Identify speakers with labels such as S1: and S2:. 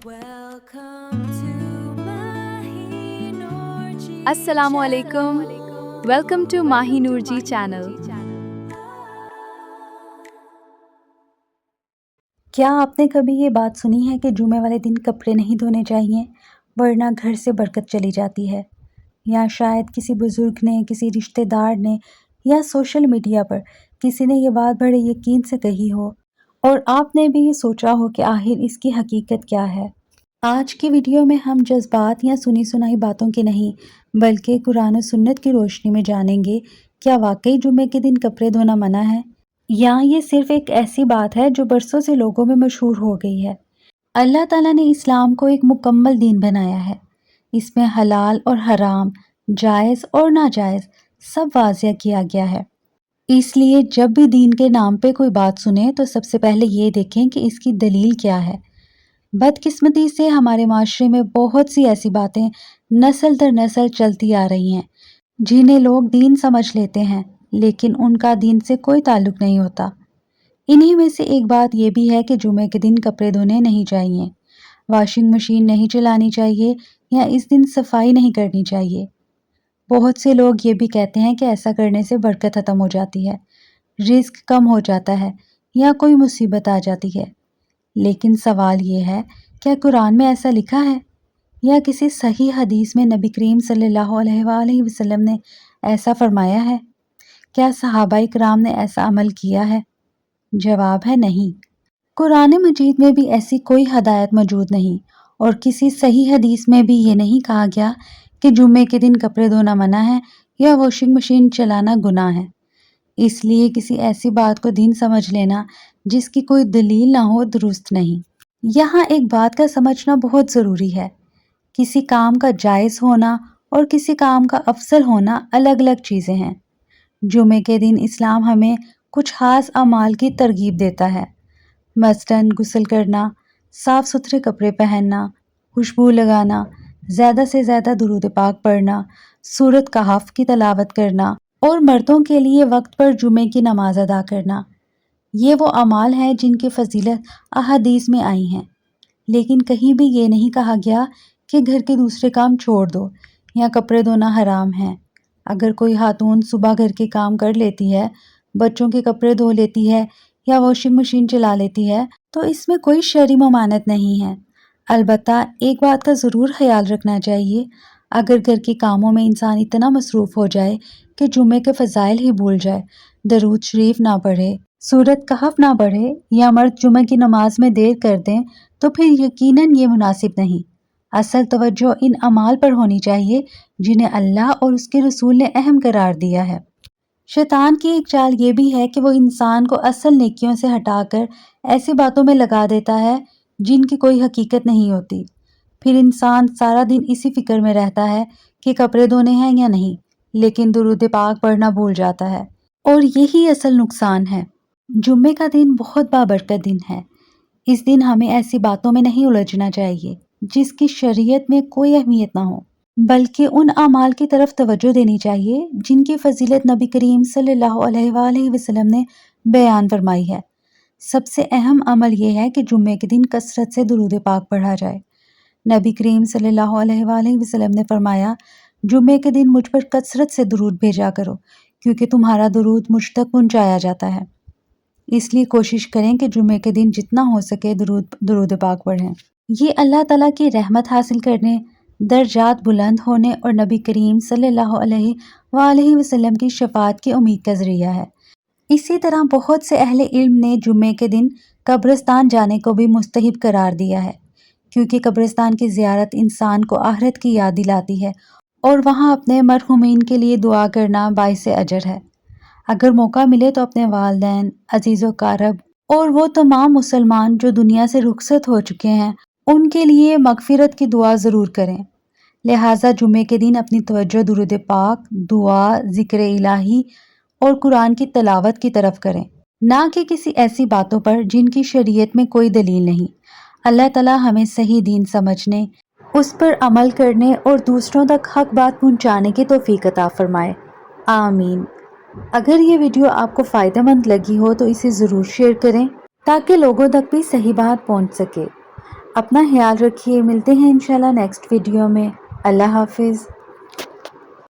S1: Welcome to Mahi Noorji
S2: Assalamu alaikum. Welcome to Mahi Noorji channel.
S3: کیا آپ نے کبھی یہ بات سنی ہے کہ جمعے والے دن کپڑے نہیں دھونے چاہیے ورنہ گھر سے برکت چلی جاتی ہے؟ یا شاید کسی بزرگ نے، کسی رشتہ دار نے یا سوشل میڈیا پر کسی نے یہ بات بڑے یقین سے کہی ہو اور آپ نے بھی یہ سوچا ہو کہ آخر اس کی حقیقت کیا ہے۔ آج کی ویڈیو میں ہم جذبات یا سنی سنائی باتوں کی نہیں بلکہ قرآن و سنت کی روشنی میں جانیں گے کیا واقعی جمعے کے دن کپڑے دھونا منع ہے یا یہ صرف ایک ایسی بات ہے جو برسوں سے لوگوں میں مشہور ہو گئی ہے۔ اللہ تعالیٰ نے اسلام کو ایک مکمل دین بنایا ہے۔ اس میں حلال اور حرام، جائز اور ناجائز سب واضح کیا گیا ہے۔ اس لیے جب بھی دین کے نام پہ کوئی بات سنیں تو سب سے پہلے یہ دیکھیں کہ اس کی دلیل کیا ہے۔ بدقسمتی سے ہمارے معاشرے میں بہت سی ایسی باتیں نسل در نسل چلتی آ رہی ہیں جنہیں لوگ دین سمجھ لیتے ہیں لیکن ان کا دین سے کوئی تعلق نہیں ہوتا۔ انہی میں سے ایک بات یہ بھی ہے کہ جمعے کے دن کپڑے دھونے نہیں چاہیے، واشنگ مشین نہیں چلانی چاہیے یا اس دن صفائی نہیں کرنی چاہیے۔ بہت سے لوگ یہ بھی کہتے ہیں کہ ایسا کرنے سے برکت ختم ہو جاتی ہے، رزق کم ہو جاتا ہے یا کوئی مصیبت آ جاتی ہے۔ لیکن سوال یہ ہے، کیا قرآن میں ایسا لکھا ہے یا کسی صحیح حدیث میں نبی کریم صلی اللہ علیہ وآلہ وسلم نے ایسا فرمایا ہے؟ کیا صحابہ کرام نے ایسا عمل کیا ہے؟ جواب ہے نہیں۔ قرآن مجید میں بھی ایسی کوئی ہدایت موجود نہیں اور کسی صحیح حدیث میں بھی یہ نہیں کہا گیا کہ جمعے کے دن کپڑے دھونا منع ہے یا واشنگ مشین چلانا گناہ ہے۔ اس لیے کسی ایسی بات کو دین سمجھ لینا جس کی کوئی دلیل نہ ہو درست نہیں۔ یہاں ایک بات کا سمجھنا بہت ضروری ہے، کسی کام کا جائز ہونا اور کسی کام کا افضل ہونا الگ الگ چیزیں ہیں۔ جمعے کے دن اسلام ہمیں کچھ خاص اعمال کی ترغیب دیتا ہے، مثلاً غسل کرنا، صاف ستھرے کپڑے پہننا، خوشبو لگانا، زیادہ سے زیادہ درود پاک پڑھنا، سورۃ کہف کی تلاوت کرنا اور مردوں کے لیے وقت پر جمعے کی نماز ادا کرنا۔ یہ وہ اعمال ہیں جن کی فضیلت احادیث میں آئی ہیں، لیکن کہیں بھی یہ نہیں کہا گیا کہ گھر کے دوسرے کام چھوڑ دو یا کپڑے دھونا حرام ہے۔ اگر کوئی خاتون صبح گھر کے کام کر لیتی ہے، بچوں کے کپڑے دھو لیتی ہے یا واشنگ مشین چلا لیتی ہے تو اس میں کوئی شرعی ممانعت نہیں ہے۔ البتہ ایک بات کا ضرور خیال رکھنا چاہیے، اگر گھر کے کاموں میں انسان اتنا مصروف ہو جائے کہ جمعے کے فضائل ہی بھول جائے، درود شریف نہ پڑھے، سورۃ کہف نہ پڑھے یا مرد جمعے کی نماز میں دیر کر دیں تو پھر یقیناً یہ مناسب نہیں۔ اصل توجہ ان اعمال پر ہونی چاہیے جنہیں اللہ اور اس کے رسول نے اہم قرار دیا ہے۔ شیطان کی ایک چال یہ بھی ہے کہ وہ انسان کو اصل نیکیوں سے ہٹا کر ایسی باتوں میں لگا دیتا ہے جن کی کوئی حقیقت نہیں ہوتی۔ پھر انسان سارا دن اسی فکر میں رہتا ہے کہ کپڑے دھونے ہیں یا نہیں، لیکن درود پاک پڑھنا بھول جاتا ہے، اور یہی اصل نقصان ہے۔ جمعے کا دن بہت بابرکت دن ہے۔ اس دن ہمیں ایسی باتوں میں نہیں الجھنا چاہیے جس کی شریعت میں کوئی اہمیت نہ ہو، بلکہ ان اعمال کی طرف توجہ دینی چاہیے جن کی فضیلت نبی کریم صلی اللہ علیہ وآلہ وسلم نے بیان فرمائی ہے۔ سب سے اہم عمل یہ ہے کہ جمعے کے دن کثرت سے درود پاک پڑھا جائے۔ نبی کریم صلی اللہ علیہ وآلہ وسلم نے فرمایا، جمعے کے دن مجھ پر کثرت سے درود بھیجا کرو کیونکہ تمہارا درود مجھ تک پہنچایا جاتا ہے۔ اس لیے کوشش کریں کہ جمعے کے دن جتنا ہو سکے درود پاک پڑھیں۔ یہ اللہ تعالیٰ کی رحمت حاصل کرنے، درجات بلند ہونے اور نبی کریم صلی اللہ علیہ وآلہ وسلم کی شفاعت کی امید کا ذریعہ ہے۔ اسی طرح بہت سے اہل علم نے جمعے کے دن قبرستان جانے کو بھی مستحب قرار دیا ہے، کیونکہ قبرستان کی زیارت انسان کو آخرت کی یاد دلاتی ہے اور وہاں اپنے مرحومین کے لیے دعا کرنا باعث اجر ہے۔ اگر موقع ملے تو اپنے والدین، عزیز و اقارب اور وہ تمام مسلمان جو دنیا سے رخصت ہو چکے ہیں ان کے لیے مغفرت کی دعا ضرور کریں۔ لہٰذا جمعے کے دن اپنی توجہ درود پاک، دعا، ذکر الہی اور قرآن کی تلاوت کی طرف کریں، نہ کہ کسی ایسی باتوں پر جن کی شریعت میں کوئی دلیل نہیں۔ اللہ تعالیٰ ہمیں صحیح دین سمجھنے، اس پر عمل کرنے اور دوسروں تک حق بات پہنچانے کی توفیق عطا فرمائے، آمین۔ اگر یہ ویڈیو آپ کو فائدہ مند لگی ہو تو اسے ضرور شیئر کریں تاکہ لوگوں تک بھی صحیح بات پہنچ سکے۔ اپنا خیال رکھیے، ملتے ہیں انشاءاللہ نیکسٹ ویڈیو میں۔ اللہ حافظ۔